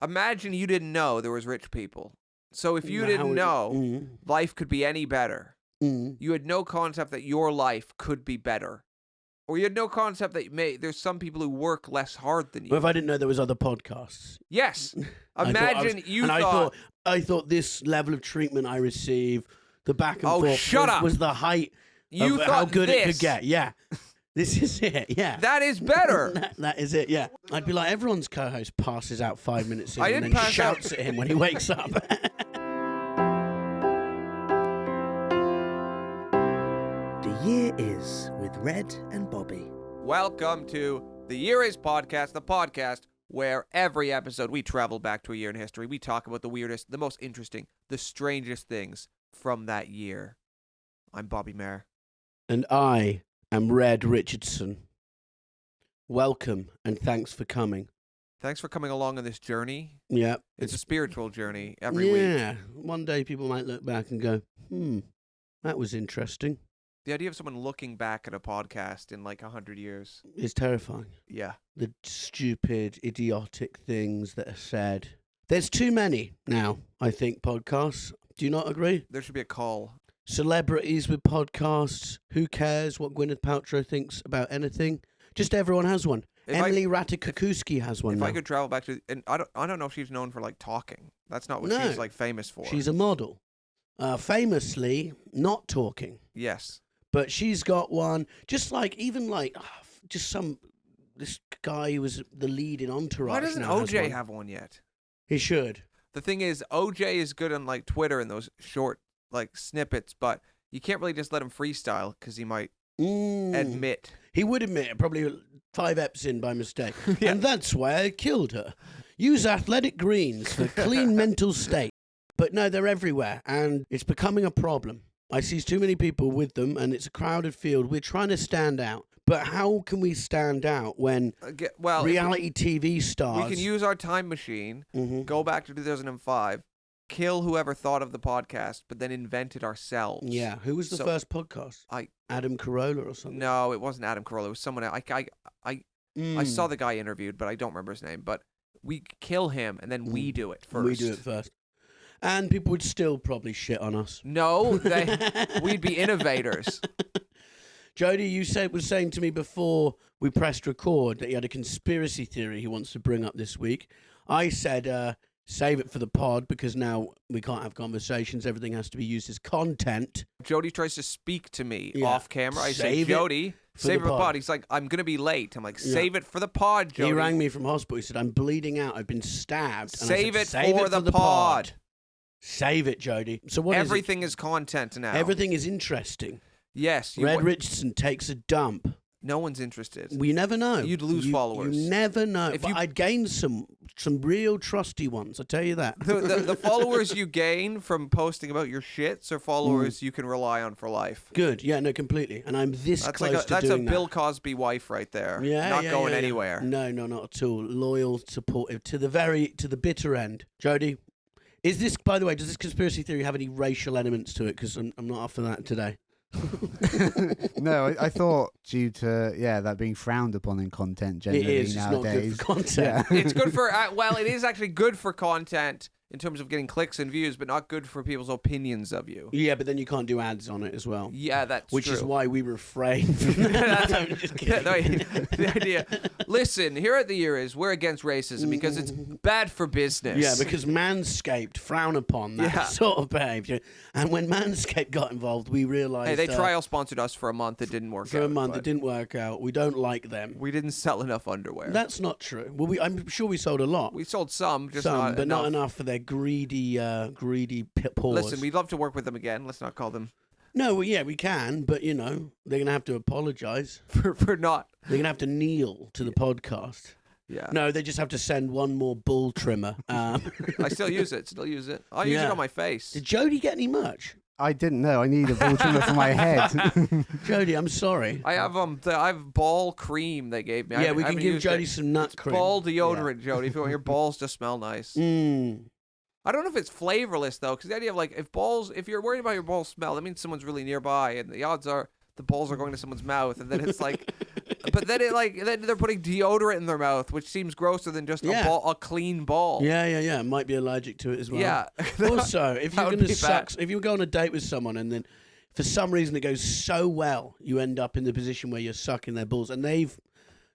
imagine you didn't know there was rich people. So if you didn't know life could be any better, you had no concept that your life could be better. Or you had no concept that there's some people who work less hard than you. Well, if I didn't know there was other podcasts. Yes. Imagine I thought this level of treatment I receive, the back and forth was the height of how good it could get. Yeah. This is it, yeah. That is better. that is it, yeah. I'd be like, everyone's co-host passes out 5 minutes in and then shouts at him when he wakes up. The Year Is with Red and Bobby. Welcome to The Year Is Podcast, the podcast where every episode we travel back to a year in history. We talk about the weirdest, the most interesting, the strangest things from that year. I'm Bobby Mair. And I am Red Richardson. Welcome and thanks for coming. Thanks for coming along on this journey. Yeah. It's a spiritual journey every week. Yeah. One day people might look back and go, that was interesting. The idea of someone looking back at a podcast in like 100 years is terrifying. Yeah. The stupid, idiotic things that are said. There's too many now, I think, podcasts. Do you not agree? There should be a call. Celebrities with podcasts. Who cares what Gwyneth Paltrow thinks about anything? Just everyone has one. Emily Ratajkowski has one. If now. I could travel back to, and I don't know if she's known for like talking. That's not what she's like famous for. She's a model. Famously not talking. Yes. But she's got one, just like, this guy who was the lead in Entourage. Why doesn't OJ have one yet? He should. The thing is, OJ is good on like Twitter and those short like snippets, but you can't really just let him freestyle because he might admit. He would admit it, probably 5 eps in by mistake. Yeah. And that's why I killed her. Use athletic greens for clean mental state. But no, they're everywhere, and it's becoming a problem. I see too many people with them, and it's a crowded field. We're trying to stand out. But how can we stand out when reality TV stars... We can use our time machine, go back to 2005, kill whoever thought of the podcast, but then invent it ourselves. Yeah. Who was the first podcast? Adam Carolla or something? No, it wasn't Adam Carolla. It was someone else. I saw the guy interviewed, but I don't remember his name. But we kill him, and then we do it first. We do it first. And people would still probably shit on us. No, we'd be innovators. Jody, you was saying to me before we pressed record that he had a conspiracy theory he wants to bring up this week. I said, save it for the pod because now we can't have conversations. Everything has to be used as content. Jody tries to speak to me off camera. I say, Jody, save it for the pod. He's like, I'm going to be late. I'm like, save it for the pod, Jody. He rang me from hospital. He said, I'm bleeding out. I've been stabbed. Save it for the pod. Save it, Jody. So what Everything is content now. Everything is interesting. Yes. Red Richardson takes a dump. No one's interested. We never know. You'd lose followers. You never know. But I'd gain some real trusty ones, I tell you that. The followers you gain from posting about your shits are followers you can rely on for life. Good. Yeah, no, completely. And I'm close to doing that. That's a Bill Cosby wife right there. Yeah, Not going anywhere. No, not at all. Loyal, supportive, to the bitter end. Jody, is this, by the way, does this conspiracy theory have any racial elements to it? Because I'm not up for that today. No, I thought due to that being frowned upon in content generally nowadays. It's not good for content. Yeah. It's good for it is actually good for content in terms of getting clicks and views, but not good for people's opinions of you. Yeah, but then you can't do ads on it as well. Yeah, that's Which true. is why we refrain from that. I'm just kidding. The idea. Listen, here at The Year Is, we're against racism because it's bad for business. Yeah, because Manscaped frown upon that sort of behaviour. And when Manscaped got involved, we realised... Hey, they trial sponsored us for a month. It didn't work out. For a month, it didn't work out. We don't like them. We didn't sell enough underwear. That's not true. Well, I'm sure we sold a lot. We sold some, just not enough. Enough for their greedy paws. Listen, we'd love to work with them again. Let's not call them... No, well, yeah, we can, but, they're going to have to apologise. For not... They're going to have to kneel to the podcast. Yeah. No, they just have to send one more bull trimmer. I still use it. I use it on my face. Did Jody get any merch? I didn't know. I need a bull trimmer for my head. Jody, I'm sorry. I have ball cream they gave me. Yeah, we can give Jody some nut cream. Ball deodorant, Jody, if you want your balls to smell nice. I don't know if it's flavorless, though, because the idea of, like, if you're worried about your balls smell, that means someone's really nearby, and the odds are the balls are going to someone's mouth, and then it's like But then then they're putting deodorant in their mouth, which seems grosser than just a clean ball. Yeah. Might be allergic to it as well. Yeah. Also, if you're going to suck, if you go on a date with someone and then for some reason it goes so well, you end up in the position where you're sucking their balls, and they've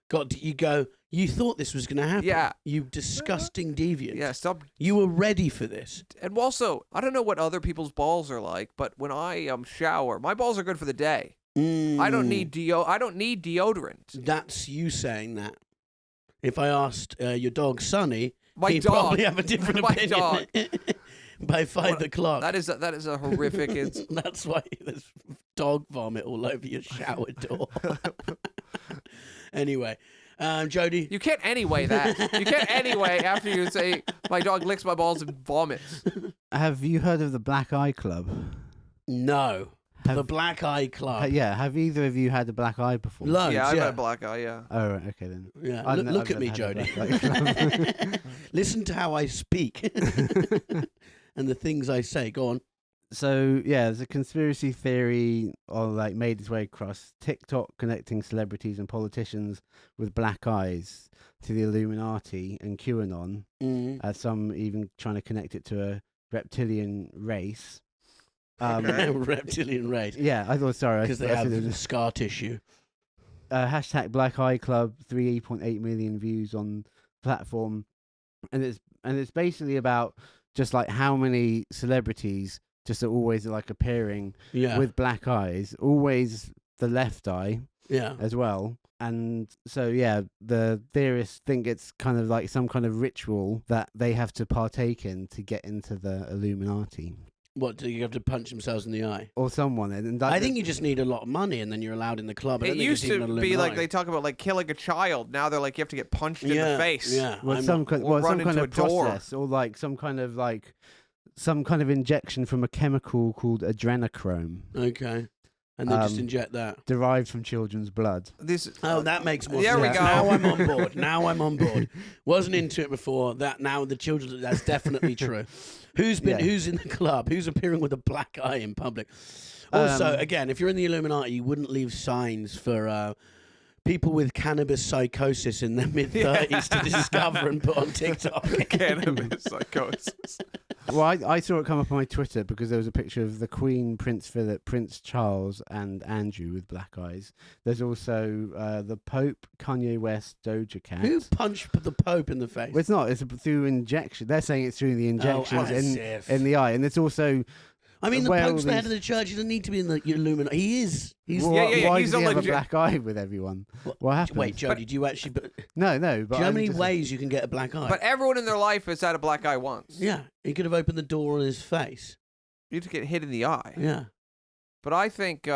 got you thought this was going to happen. Yeah. You disgusting deviant. Yeah, stop. You were ready for this. And also, I don't know what other people's balls are like, but when I shower, my balls are good for the day. I don't need deodorant. That's you saying that. If I asked your dog Sonny, he'd dog. probably have a different My opinion. dog. By 5 o'clock. That is a horrific That's why there's dog vomit all over your shower door. Anyway, Jody. You can't anyway that. You can't anyway after you say my dog licks my balls and vomits. Have you heard of the Black Eye Club? No. The Black Eye Club. Yeah. Have either of you had a black eye before? Loads, I've had a black eye, yeah. Oh, right, okay then. Yeah. Look at me, Jody. Listen to how I speak and the things I say. Go on. So yeah, there's a conspiracy theory made its way across TikTok connecting celebrities and politicians with black eyes to the Illuminati and QAnon. Some even trying to connect it to a reptilian race. Reptilian race. Yeah, I thought sorry because they have scar tissue. Hashtag Black Eye Club, 3.8 million views on platform, and it's basically about just like how many celebrities just are always like appearing with black eyes, always the left eye, as well. And so the theorists think it's kind of like some kind of ritual that they have to partake in to get into the Illuminati. What, do you have to punch themselves in the eye? Or someone. And I think you just need a lot of money and then you're allowed in the club. It used to be like they talk about like killing a child. Now they're like you have to get punched in the face. Yeah. Well, some kind of process or like some kind of injection from a chemical called adrenochrome. Okay. And they just inject that. Derived from children's blood. That makes more sense. There we go. Now I'm on board. Wasn't into it before. Now the children, that's definitely true. Who's in the club? Who's appearing with a black eye in public? Also, again, if you're in the Illuminati, you wouldn't leave signs for people with cannabis psychosis in their mid-30s to discover and put on TikTok. Cannabis psychosis. Well, I saw it come up on my Twitter because there was a picture of the Queen, Prince Philip, Prince Charles, and Andrew with black eyes. There's also the Pope, Kanye West, Doja Cat. Who punched the Pope in the face? Well, it's not. It's through injection. They're saying it's through the injections in the eye, and it's also. I mean, the Pope's the head of the church. He doesn't need to be in the Illuminati. He is. Why does he have a black eye with everyone? What happened? Wait, Jody, do you actually... No. But do you know how many ways you can get a black eye? But everyone in their life has had a black eye once. Yeah, he could have opened the door on his face. You have to get hit in the eye. Yeah. But I think...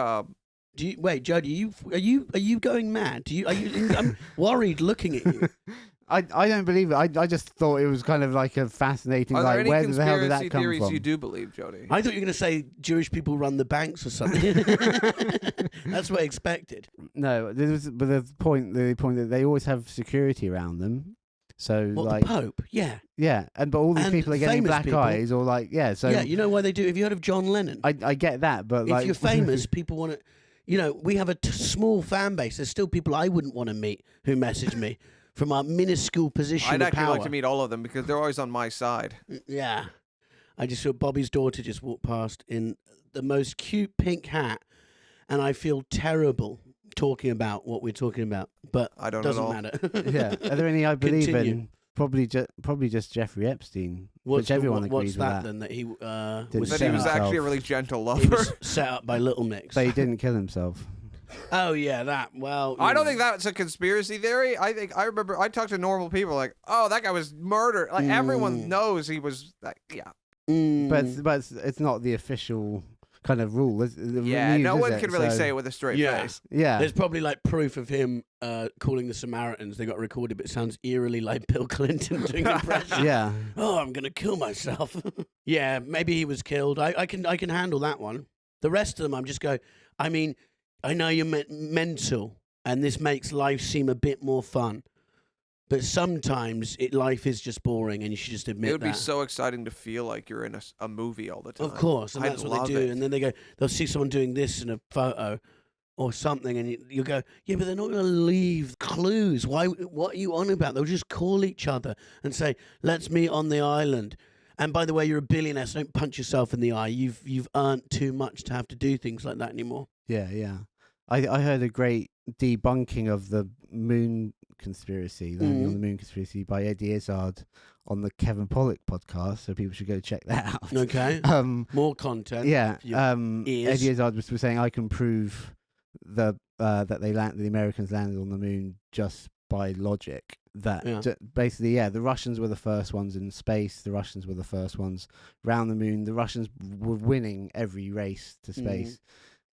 wait, Jody, are you going mad? I'm worried looking at you. I don't believe it. I just thought it was kind of like a fascinating. Are there any where the hell did that come theories from? you do believe, Jody? I thought you were going to say Jewish people run the banks or something. That's what I expected. No, but the point that they always have security around them. So the Pope, yeah, but all these people are getting black eyes, or so you know why they do? Have you heard of John Lennon? I get that, but if you're famous, people want to. We have a small fan base. There's still people I wouldn't want to meet who message me. From our minuscule position I'd of actually power. like to meet all of them because they're always on my side. Yeah. I just saw Bobby's daughter just walk past in the most cute pink hat, and I feel terrible talking about what we're talking about, but I don't doesn't know. matter. Yeah. Are there any I believe Continue. in? Probably just Jeffrey Epstein, which everyone agrees with that. Then that he was That he was himself. actually a really gentle lover. He was set up by Little Mix. But he didn't kill himself. Oh yeah, that. Well, I don't think that's a conspiracy theory. I remember I talked to normal people like, oh, that guy was murdered. Like everyone knows he was. Yeah. But it's not the official kind of rule. No one can really say it with a straight face. Yeah. There's probably like proof of him calling the Samaritans. They got recorded, but it sounds eerily like Bill Clinton doing impressions. Yeah. Oh, I'm gonna kill myself. Yeah, maybe he was killed. I can handle that one. The rest of them, I'm just going. I mean. I know you're mental, and this makes life seem a bit more fun. But sometimes life is just boring, and you should just admit that. It would be so exciting to feel like you're in a movie all the time. Of course, and that's what they do. And then they'll see someone doing this in a photo, or something, and you go, yeah, but they're not going to leave clues. Why? What are you on about? They'll just call each other and say, let's meet on the island. And by the way, you're a billionaire, so don't punch yourself in the eye. You've earned too much to have to do things like that anymore. Yeah. I heard a great debunking of the moon conspiracy, the landing on the moon conspiracy by Eddie Izzard on the Kevin Pollak podcast, so people should go check that out. Okay. More content. Yeah. Eddie Izzard was saying I can prove that the Americans landed on the moon just by logic. That basically, the Russians were the first ones in space. The Russians were the first ones round the moon. The Russians were winning every race to space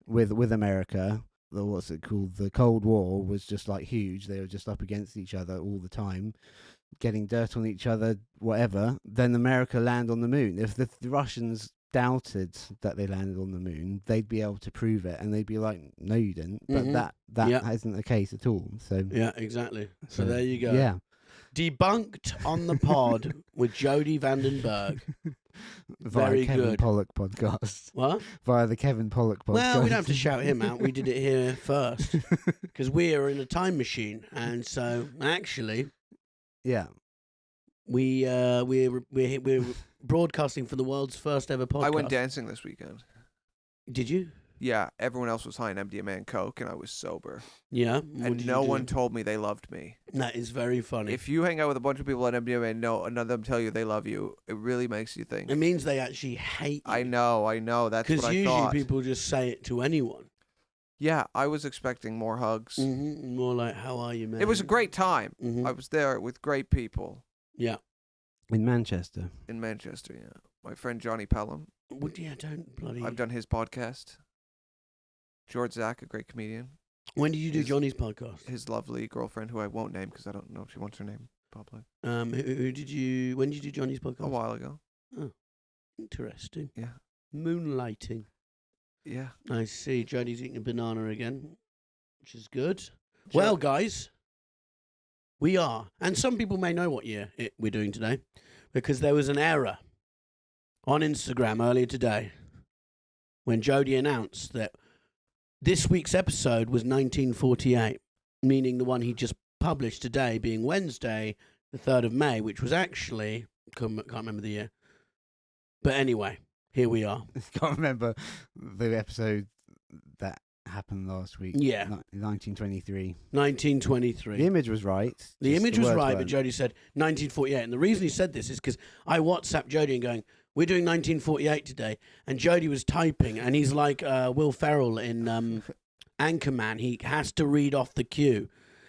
with America. What's it called? The Cold War was just like huge. They were just up against each other all the time, getting dirt on each other, whatever. Then America land on the moon. If the Russians doubted that they landed on the moon, they'd be able to prove it, and they'd be like, "No, you didn't." But that isn't the case at all. So yeah, exactly. So there you go. Yeah, debunked on the pod with Jody VandenBurg. Very Kevin good. Pollak podcast. What? Via the Kevin Pollak podcast. Well, we don't have to shout him out. We did it here first because we are in a time machine, and so actually, yeah, we're broadcasting for the world's first ever podcast. I went dancing this weekend. Did you? Yeah, everyone else was high on MDMA and coke, and I was sober. Yeah, and no one told me they loved me. That is very funny. If you hang out with a bunch of people on MDMA and none of them tell you they love you, it really makes you think. It means they actually hate you. I know. That's what I thought. Because usually people just say it to anyone. Yeah, I was expecting more hugs. Mm-hmm. More like, how are you, man? It was a great time. Mm-hmm. I was there with great people. Yeah. In Manchester. In Manchester, yeah. My friend Johnny Pelham. Don't bloody... I've done his podcast. George Zach, a great comedian. When did you do Johnny's podcast? His lovely girlfriend, who I won't name because I don't know if she wants her name public. When did you do Johnny's podcast? A while ago. Oh, interesting. Yeah. Moonlighting. Yeah. I see. Jody's eating a banana again, which is good. Well, guys, we are. And some people may know what year we're doing today because there was an error on Instagram earlier today when Jody announced that this week's episode was 1948, meaning the one he just published today being Wednesday, the 3rd of May, which was actually, can't remember the year. But anyway, here we are. Can't remember the episode that happened last week. Yeah. 1923. 1923. The image was right. The image was right, but Jody said 1948. And the reason he said this is because I WhatsApped Jody and going, we're doing 1948 today. And Jody was typing, and he's like Will Ferrell in Anchorman. He has to read off the cue.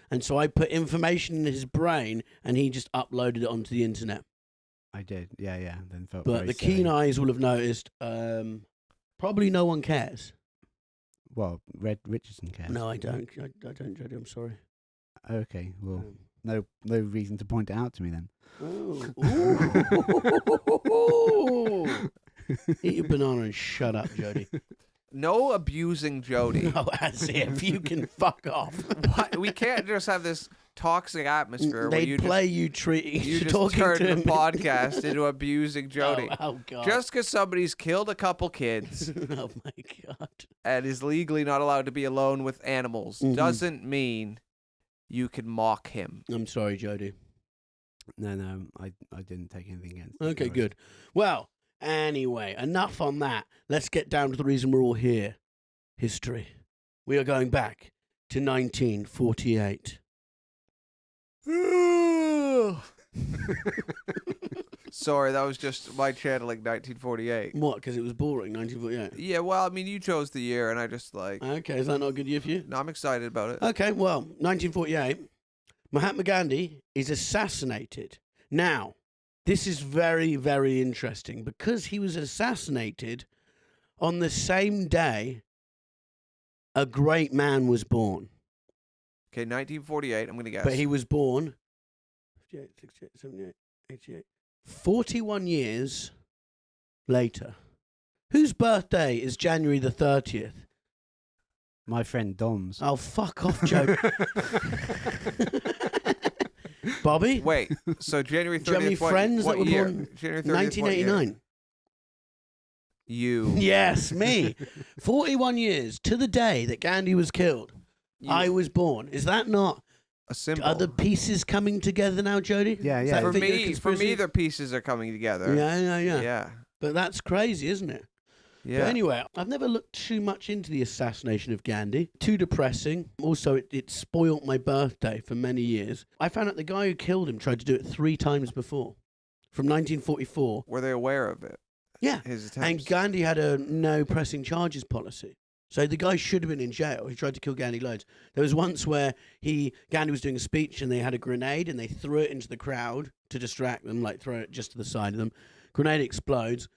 And so I put information in his brain, and he just uploaded it onto the internet. I did, yeah. Then felt but the keen eyes will have noticed. Probably no one cares. Well, Richardson cares. No, I don't. I don't, Jody. I'm sorry. Okay, well, no reason to point it out to me then. Ooh. Eat your banana and shut up, Jody. No abusing Jody. No, as if you can fuck off. We can't just have this toxic atmosphere where you just turn the podcast into abusing Jody. Oh God. Just because somebody's killed a couple kids oh my God. and is legally not allowed to be alone with animals doesn't mean you can mock him. I'm sorry, Jody. No, I didn't take anything against it. Okay, good. Well, anyway, enough on that. Let's get down to the reason we're all here. History. We are going back to 1948. Sorry, that was just my channeling 1948. What, because it was boring, 1948? Yeah, well, I mean, you chose the year, and I just Okay, is that not a good year for you? No, I'm excited about it. Okay, well, 1948, Mahatma Gandhi is assassinated. Now, this is very, very interesting because he was assassinated on the same day a great man was born. Okay, 1948, I'm going to guess. But he was born 58, 68, 78, 88, 41 years later. Whose birthday is January the 30th? My friend Dom's. Oh, fuck off, Joe. Bobby? Wait, so January 30th. Do you have any friends that were year? born January 30th, 1989? You. Yes, me. 41 years to the day that Gandhi was killed. I was born. Is that not A symbol. Are the pieces coming together now, Jody? Yeah, Does yeah. that For fit your me, conspiracy? the pieces are coming together. Yeah. Yeah. But that's crazy, isn't it? Yeah. But anyway, I've never looked too much into the assassination of Gandhi. Too depressing. Also, it spoilt my birthday for many years. I found out the guy who killed him tried to do it 3 times before. From 1944. Were they aware of it? Yeah. His attempts. And Gandhi had a no pressing charges policy. So the guy should have been in jail. He tried to kill Gandhi loads. There was once where Gandhi was doing a speech and they had a grenade and they threw it into the crowd to distract them, like throw it just to the side of them. Grenade explodes.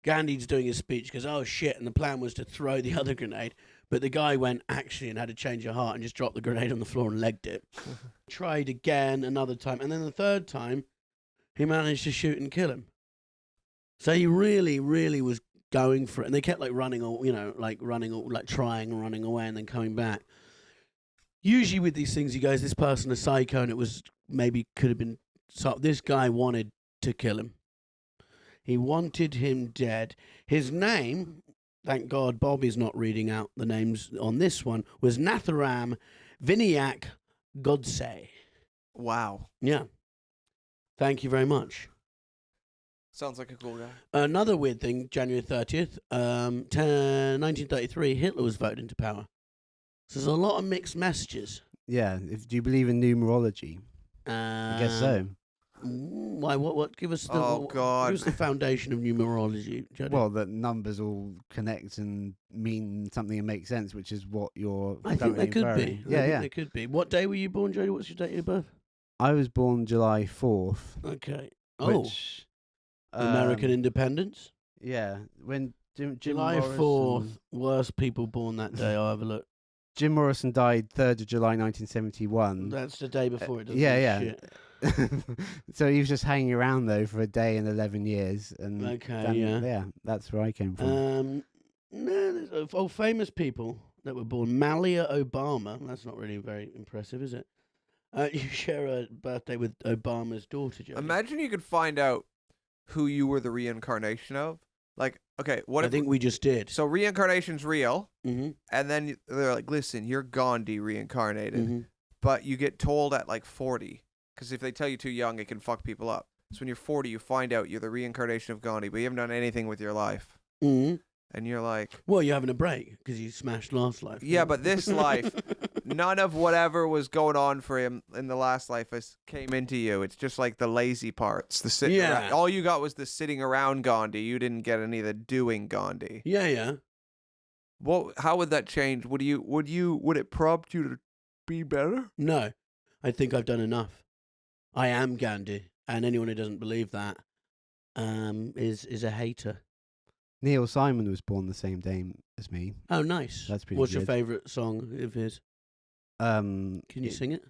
Gandhi's doing his speech, goes, oh shit, and the plan was to throw the other grenade. But the guy went actually and had a change of heart and just dropped the grenade on the floor and legged it. Tried again another time. And then the third time, he managed to shoot and kill him. So he really, really was going for it. And they kept running away and then coming back. Usually with these things, he goes, this person is psycho, and it was maybe could have been. So this guy wanted to kill him. He wanted him dead. His name, thank God Bobby's not reading out the names on this one, was Natharam Vinayak Godse. Wow. Yeah. Thank you very much. Sounds like a cool guy. Another weird thing, January 30th, 1933, Hitler was voted into power. So there's a lot of mixed messages. Yeah. Do you believe in numerology? I guess so. Why? What? Give us the. God. Give us the foundation of numerology, Jody. Well, that numbers all connect and mean something and make sense, which is what you're. I think they could be. Yeah, yeah. They could be. What day were you born, Jody? What's your date of birth? I was born July 4th. Okay. Which, American independence. Yeah, when Jim July Morrison, 4th. Worst people born that day. I'll have a look. Jim Morrison died 3rd of July 1971. That's the day before it doesn't. Yeah. Shit. So he was just hanging around though for a day and 11 years, and Okay, yeah, that's where I came from. No, there's famous people that were born. Malia Obama. That's not really very impressive, is it? You share a birthday with Obama's daughter, Jody. Imagine you could find out who you were the reincarnation of. Like, okay, what I think we just did. So reincarnation's real, Mm-hmm. and then they're like, listen, you're Gandhi reincarnated, Mm-hmm. but you get told at like 40, because if they tell you too young, it can fuck people up. So when you're 40, you find out you're the reincarnation of Gandhi, but you haven't done anything with your life. Mm-hmm. And you're like... Well, you're having a break because you smashed last life. Yeah, but this life, none of whatever was going on for him in the last life came into you. It's just like the lazy parts. The sitting around. All you got was the sitting around Gandhi. You didn't get any of the doing Gandhi. Yeah. Well, how would that change? Would it prompt you to be better? No, I think I've done enough. I am Gandhi, and anyone who doesn't believe that is a hater. Neil Simon was born the same day as me. Oh, nice. That's pretty What's good. your favourite song of his? Can you sing it?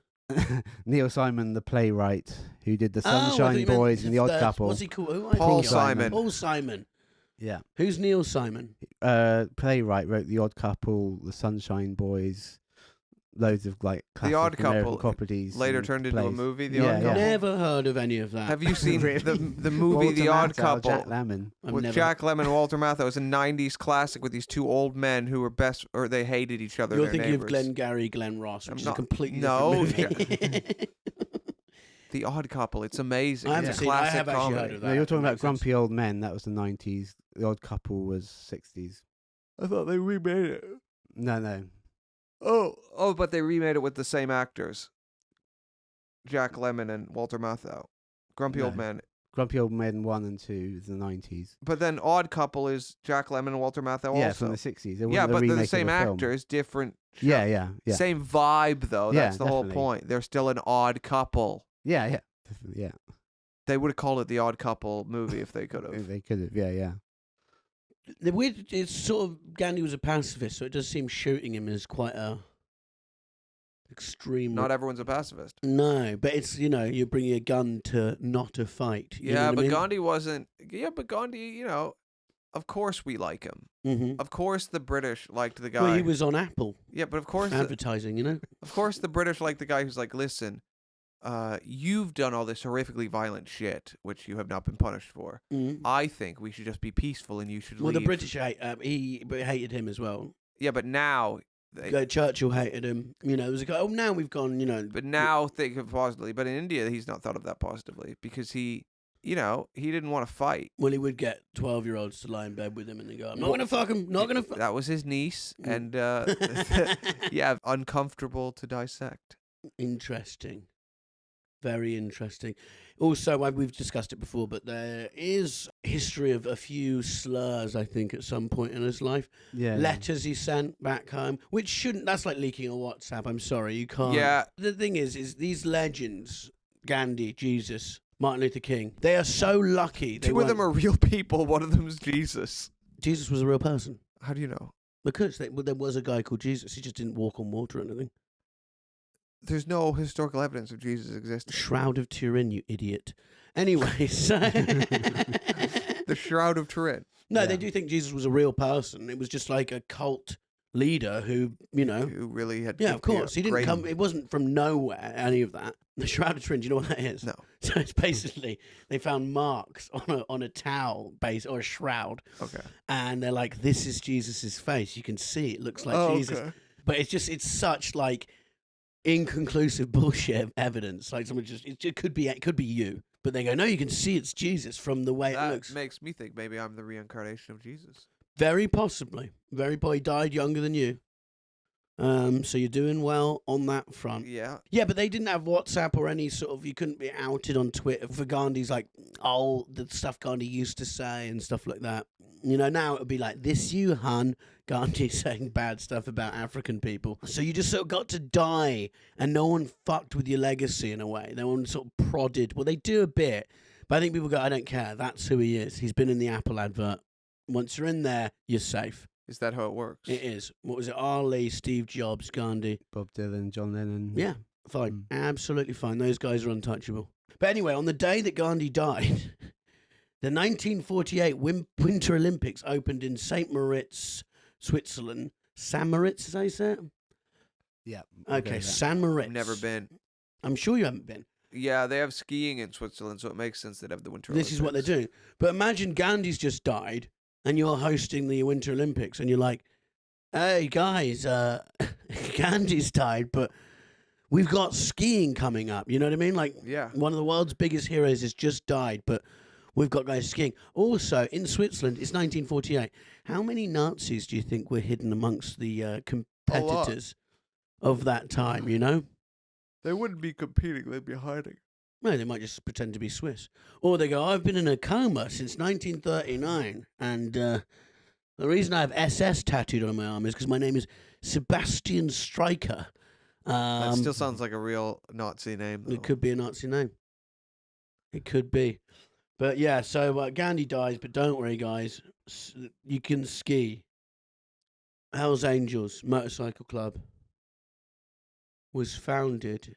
Neil Simon, the playwright, who did the I thought Sunshine you meant Boys and the Odd Couple. What's he called? Paul Simon. Paul Simon. Yeah. Who's Neil Simon? Playwright, wrote the Odd Couple, the Sunshine Boys, loads of like classic The Odd American Couple comedies. later and turned into a plays. movie. The Yeah, Odd yeah. Couple. Never heard of any of that. Have you seen Really? the movie Walter The Odd Matthau, Couple? Jack Lemmon. With Jack Lemmon and Walter Matthau. It was a 90s classic with these two old men who were they hated each other. You're their thinking neighbors. of Glengarry Glen Ross, which is a not- completely no, different movie. The Odd Couple. It's amazing. I haven't It's a seen it. I classic have actually comedy. heard of that. No, you're talking That about makes sense. Grumpy Old Men. That was the 90s. The Odd Couple was 60s. I thought they remade it. No. Oh, but they remade it with the same actors. Jack Lemmon and Walter Matthau. Grumpy Old No. Man. Grumpy Old Men 1 and 2 is the 90s. But then Odd Couple is Jack Lemmon and Walter Matthau Yeah, also. from the 60s. Yeah, but they're the same actors, different show. Yeah. Same vibe, though. Yeah, That's the whole definitely. point. They're still an odd couple. Yeah. Definitely, yeah. They would have called it the Odd Couple movie if they could have. They could have, yeah. The weird, it's sort of Gandhi was a pacifist, so it does seem shooting him is quite a extreme. Not everyone's a pacifist. No, but it's you're bringing a gun to not a fight. You know Yeah, what but I mean? Gandhi wasn't. Yeah, but Gandhi, of course we like him. Mm-hmm. Of course the British liked the guy. Well, he was on Apple Yeah, but of course, advertising. of course the British liked the guy who's like, listen, you've done all this horrifically violent shit, which you have not been punished for. I think we should just be peaceful and you should leave. Well, the British hated him as well. Yeah, but now... Churchill hated him. You know, it was like, oh, now we've gone, you know... But now think of positively. But in India, he's not thought of that positively because he didn't want to fight. Well, he would get 12-year-olds to lie in bed with him and they go, I'm not going to fuck him, not going to fuck. That was his niece, and yeah, uncomfortable to dissect. Interesting. Very interesting. Also, we've discussed it before, but there is history of a few slurs, I think, at some point in his life. Yeah. Letters he sent back home, which shouldn't... That's like leaking a WhatsApp. I'm sorry, you can't... Yeah. The thing is these legends, Gandhi, Jesus... Martin Luther King. They are so lucky. Two of them are real people. One of them is Jesus. Jesus was a real person. How do you know? Because there was a guy called Jesus. He just didn't walk on water or anything. There's no historical evidence of Jesus existing. Shroud of Turin, you idiot. Anyway, so... The Shroud of Turin. No, they do think Jesus was a real person. It was just like a cult leader who, you know... Who really had... Yeah, of course. He didn't come... It wasn't from nowhere, any of that. The Shroud of Turin, do you know what that is? No. So it's basically, they found marks on a towel base or a shroud. Okay. And they're like, this is Jesus's face. You can see it looks like Jesus. Okay. But it's such like inconclusive bullshit evidence. Like someone it could be you. But they go, no, you can see it's Jesus from the way it looks. That makes me think maybe I'm the reincarnation of Jesus. Very possibly. He died younger than you. So you're doing well on that front. Yeah. Yeah, but they didn't have WhatsApp or any sort of... You couldn't be outed on Twitter for Gandhi's like, oh, the stuff Gandhi used to say and stuff like that. You know, now it would be like, this you, hun. Gandhi saying bad stuff about African people. So you just sort of got to die and no one fucked with your legacy in a way. No one sort of prodded. Well, they do a bit, but I think people go, I don't care. That's who he is. He's been in the Apple advert. Once you're in there, you're safe. Is that how it works? It is. What was it? Ali, Steve Jobs, Gandhi. Bob Dylan, John Lennon. Yeah, fine. Absolutely fine. Those guys are untouchable. But anyway, on the day that Gandhi died, the 1948 Winter Olympics opened in St. Moritz, Switzerland. San Moritz, is that how you say it? Yeah. Okay, San Moritz. I've never been. I'm sure you haven't been. Yeah, they have skiing in Switzerland, so it makes sense they'd have the Winter This Olympics. is what they're doing. But imagine Gandhi's just died, and you're hosting the Winter Olympics, and you're like, hey, guys, Gandhi's died, but we've got skiing coming up. You know what I mean? Like, yeah. One of the world's biggest heroes has just died, but we've got guys skiing. Also, in Switzerland, it's 1948. How many Nazis do you think were hidden amongst the competitors of that time, you know? They wouldn't be competing, they'd be hiding. No, they might just pretend to be Swiss. Or they go, I've been in a coma since 1939, and the reason I have SS tattooed on my arm is because my name is Sebastian Stryker. That still sounds like a real Nazi name, though. It could be a Nazi name. It could be. But yeah, so Gandhi dies, but don't worry, guys. You can ski. Hells Angels Motorcycle Club was founded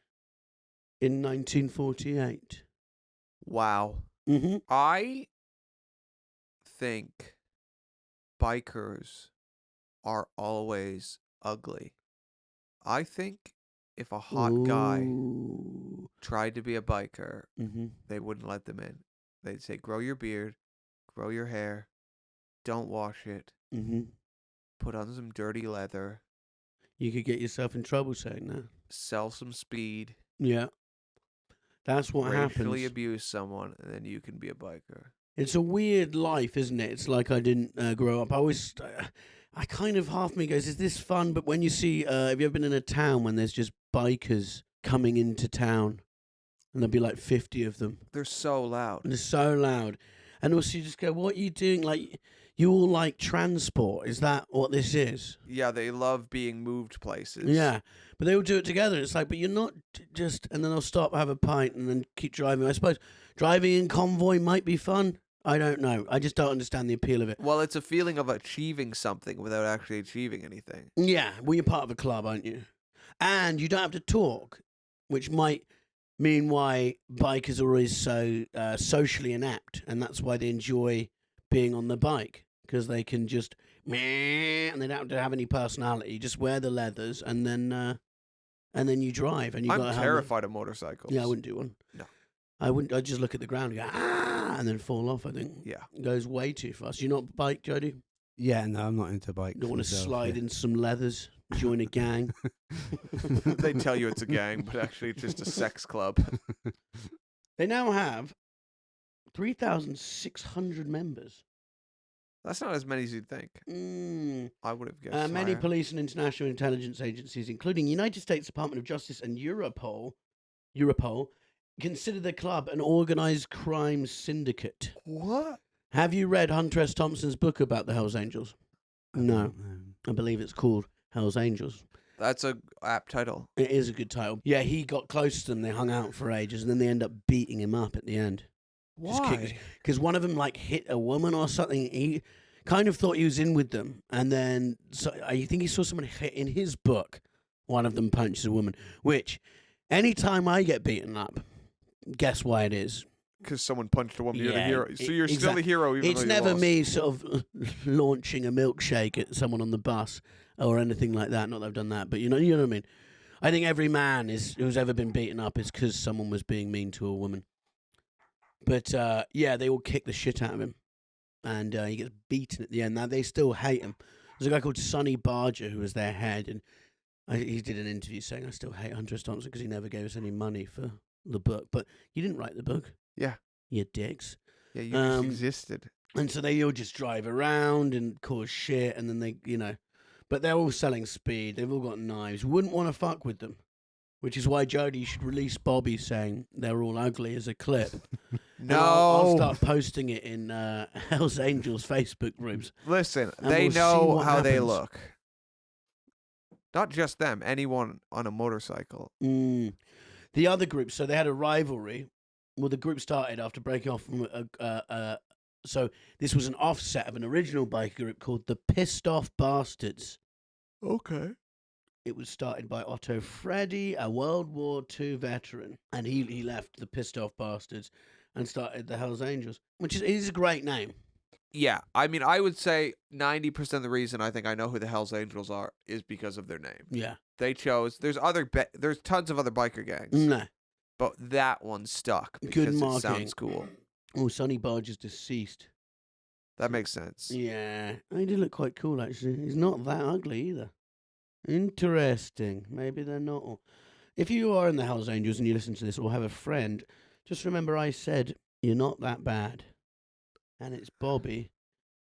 in 1948. Wow. Mm-hmm. I think bikers are always ugly. I think if a hot guy tried to be a biker, they wouldn't let them in. They'd say, grow your beard, grow your hair, don't wash it, put on some dirty leather. You could get yourself in trouble saying that. Sell some speed. Yeah. That's what happens. Racially abuse someone, and then you can be a biker. It's a weird life, isn't it? It's like I didn't grow up. I kind of half me goes, is this fun? But when you see, have you ever been in a town when there's just bikers coming into town, and there'll be like 50 of them? They're so loud. And they're so loud. And also you just go, what are you doing? Like, you all like transport. Is that what this is? Yeah, they love being moved places. Yeah. But they all do it together. It's like, but you're not just... And then they'll stop, have a pint, and then keep driving. I suppose driving in convoy might be fun. I don't know. I just don't understand the appeal of it. Well, it's a feeling of achieving something without actually achieving anything. Yeah. Well, you're part of a club, aren't you? And you don't have to talk, which might mean why bikers are always so socially inept. And that's why they enjoy being on the bike. Because they can just... And they don't have to have any personality. Just wear the leathers and then and then you drive, and you. I'm terrified of motorcycles. Yeah, I wouldn't do one. No, I wouldn't. I'd just look at the ground and go and then fall off. I think. Yeah, it goes way too fast. You not bike, Jody? Yeah, no, I'm not into bikes. You don't want to slide in some leathers, join a gang. They tell you it's a gang, but actually it's just a sex club. They now have 3,600 members. That's not as many as you'd think. I would have guessed. Many higher. police and international intelligence agencies, including United States Department of Justice and Europol, consider the club an organized crime syndicate. What? Have you read Hunter S. Thompson's book about the Hells Angels? No. I believe it's called Hells Angels. That's a apt title. It is a good title. Yeah, he got close to them. They hung out for ages, and then they end up beating him up at the end. Why? Because one of them like hit a woman or something. He kind of thought he was in with them, and then I think he saw someone hit in his book. One of them punches a woman. Which, anytime I get beaten up, guess why it is? Because someone punched a woman. You're the hero. So you're still the hero. Even it's though never lost. me sort of launching a milkshake at someone on the bus or anything like that. Not that I've done that, but you know what I mean. I think every man who's ever been beaten up is because someone was being mean to a woman. But yeah, they all kick the shit out of him, and he gets beaten at the end. Now they still hate him. There's a guy called Sonny Barger who was their head, and he did an interview saying, "I still hate Hunter S. Thompson because he never gave us any money for the book." But you didn't write the book. Yeah. You dicks. Yeah, you just existed. And so they all just drive around and cause shit, and then they, but they're all selling speed. They've all got knives. Wouldn't want to fuck with them, which is why Jody should release Bobby saying they're all ugly as a clip. No. I'll start posting it in Hells Angels Facebook groups. Listen, and they we'll know see how what they happens. look. Not just them, anyone on a motorcycle. The other group, so they had a rivalry. Well, the group started after breaking off from so this was an offset of an original biker group called the Pissed Off Bastards. Okay. It was started by Otto Freddy, a World War II veteran, and he left the Pissed Off Bastards and started the Hells Angels, which is a great name. Yeah, I mean, I would say 90% of the reason I think I know who the Hells Angels are is because of their name. Yeah. They chose. There's tons of other biker gangs. No. But that one stuck Good because it marketing. sounds cool. Oh, Sonny Barger's deceased. That makes sense. Yeah. He did look quite cool, actually. He's not that ugly either. Interesting. Maybe they're not all. If you are in the Hells Angels and you listen to this or have a friend, just remember I said you're not that bad. And it's Bobby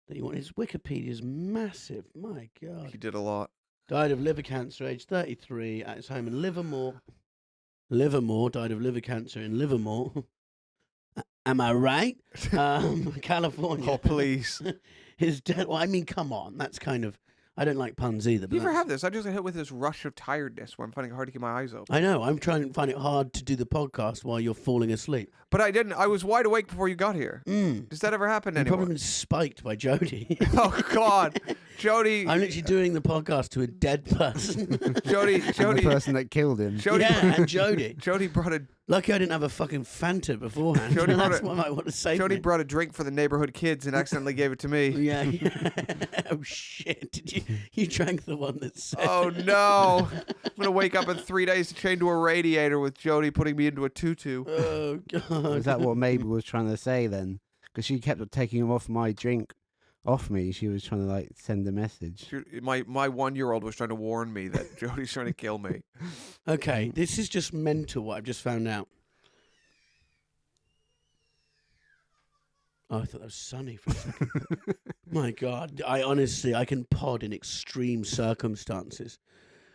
that you want. His Wikipedia's massive. My God. He did a lot. Died of liver cancer, age 33, at his home in Livermore. Livermore, died of liver cancer in Livermore. Am I right? California. Oh, please. His death. Well, I mean, come on. That's kind of. I don't like puns either. But You ever have this? I just got hit with this rush of tiredness where I'm finding it hard to keep my eyes open. I know. I'm trying to find it hard to do the podcast while you're falling asleep. But I didn't. I was wide awake before you got here. Does that ever happen You've anymore? probably been spiked by Jody. Oh, God. Jody. I'm literally doing the podcast to a dead person. Jody. And the person that killed him. Jody. Yeah, and Jody. Jody brought a. Lucky I didn't have a fucking Fanta beforehand. Jody brought That's a- what I want to say. Jody brought a drink for the neighborhood kids and accidentally gave it to me. Yeah. Oh shit! Did you drank the one that said? Oh, no. I'm going to wake up in 3 days to chain to a radiator with Jody putting me into a tutu. Oh God! Is that what Mabel was trying to say then? Because she kept taking him off my drink off me. She was trying to like send a message. My 1-year-old was trying to warn me that Jody's trying to kill me. Okay, this is just mental. What I've just found out. Oh, I thought that was Sonny for a second. My God, I can pod in extreme circumstances.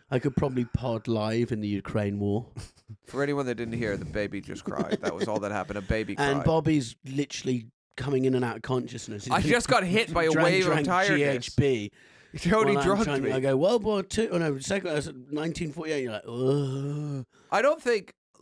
I could probably pod live in the Ukraine war. For anyone that didn't hear, the baby just cried. That was all that happened. A baby cried. And Bobby's literally coming in and out of consciousness. I just got hit by a wave of tiredness. GHB. Jody drugged me. I go, World War II. Oh, no, 1948. You're like, ugh.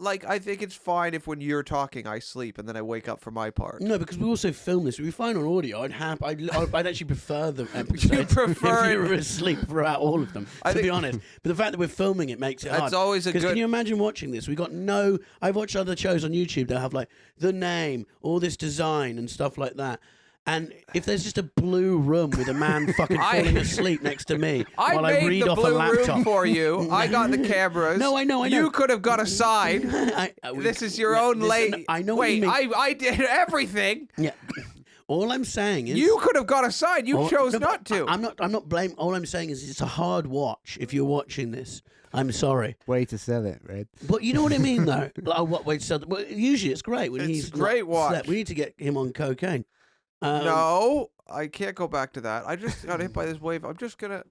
I think it's fine if when you're talking, I sleep and then I wake up for my part. No, because we also film this. If we find on audio, I'd actually prefer the episode You prefer if you it? were asleep throughout all of them, to be honest. But the fact that we're filming it makes it hard. That's always a Because good... can you imagine watching this? I've watched other shows on YouTube that have like the name, all this design and stuff like that. And if there's just a blue room with a man fucking falling asleep next to me while I read the off a blue laptop. room for you. I got the cameras. No, I know. You could have got a sign. This is your own late. I know Wait, what you mean. I did everything. Yeah. All I'm saying is You could have got a sign. You chose not to. I'm not blaming. All I'm saying is it's a hard watch if you're watching this. I'm sorry. Way to sell it, Red. But you know what I mean, though. Well, usually it's great when he's great watch. Slept. We need to get him on cocaine. No, I can't go back to that. I just got hit by this wave. I'm just gonna.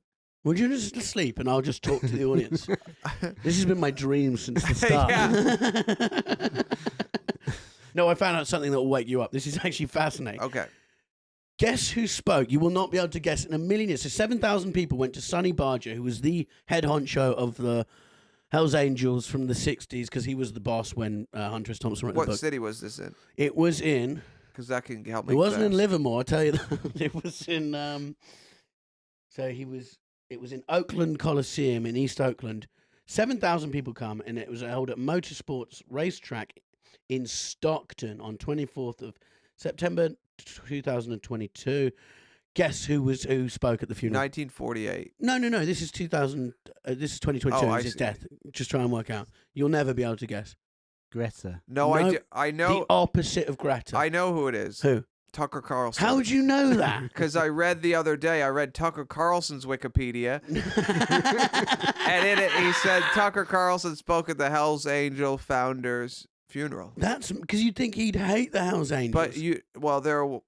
Would you just sleep and I'll just talk to the audience? This has been my dream since the start. No, I found out something that will wake you up. This is actually fascinating. Okay. Guess who spoke? You will not be able to guess in a million years. So 7,000 people went to Sonny Barger, who was the head honcho of the Hells Angels from the 60s, because he was the boss when Hunter S. Thompson wrote the book. What city was this in? It was in... Because that can help me. It wasn't in Livermore, I'll tell you that. It was in... It was in Oakland Coliseum in East Oakland. 7,000 people come, and it was held at Motorsports Racetrack in Stockton on 24th of September 2022. Guess who spoke at the funeral? 1948. No. This is 2000. This is 2022. Oh, It's his death. Just try and work out. You'll never be able to guess. Greta. No, I know. The opposite of Greta. I know who it is. Who? Tucker Carlson. How would you know that? Because I read the other day, I read Tucker Carlson's Wikipedia, and in it he said Tucker Carlson spoke at the Hells Angel founders' funeral. That's because you'd think he'd hate the Hells Angels. But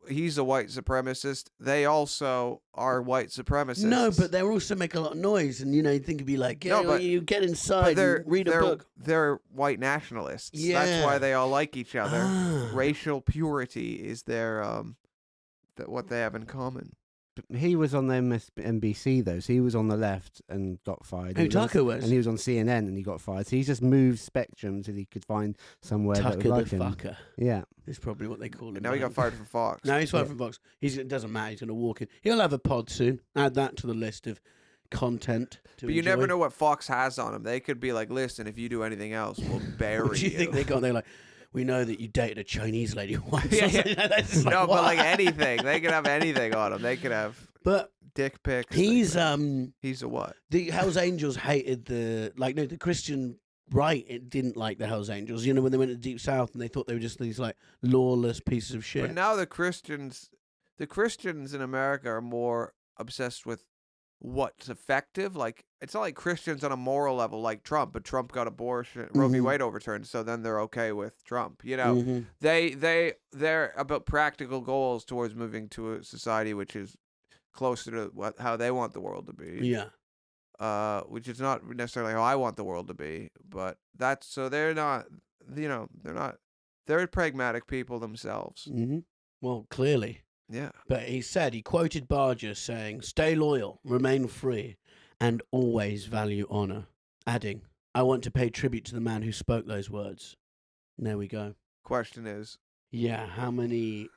he's a white supremacist. They also are white supremacists. No, but they also make a lot of noise, and you'd think it'd be like, you get inside and read a book. They're white nationalists. Yeah. That's why they all like each other. Racial purity is their what they have in common. He was on the NBC though, so he was on the left and got fired. Who Tucker was? And he was on CNN and he got fired. So he just moved spectrum till he could find somewhere Tucker that would like the him. fucker. Yeah, That's probably what they call him. Now he got fired from Fox. No, he's fired from Fox. It doesn't matter. He's going to walk in. He'll have a pod soon. Add that to the list of content to But you enjoy. never know what Fox has on him. They could be like, listen, if you do anything else, we'll bury What do you think they got? They're like, we know that you dated a Chinese lady once. Yeah. No, but like anything. They could have anything on him. They could have dick pics. He's He's a what? The Hells Angels hated the Christian right. It didn't like the Hells Angels. You know, when they went to the Deep South and they thought they were just these like lawless pieces of shit. But now the Christians in America are more obsessed with what's effective. Like, it's not like Christians on a moral level like Trump, but Trump got abortion, Roe v. Wade overturned, so then they're okay with Trump. You know, they're about practical goals towards moving to a society which is closer to how they want the world to be. Yeah. Which is not necessarily how I want the world to be, but that's so they're not. You know, they're pragmatic people themselves. Mm-hmm. Well, clearly. Yeah. But he quoted Barger saying, "Stay loyal, remain free, and always value honor," adding, "I want to pay tribute to the man who spoke those words." And there we go. Question is, yeah, how many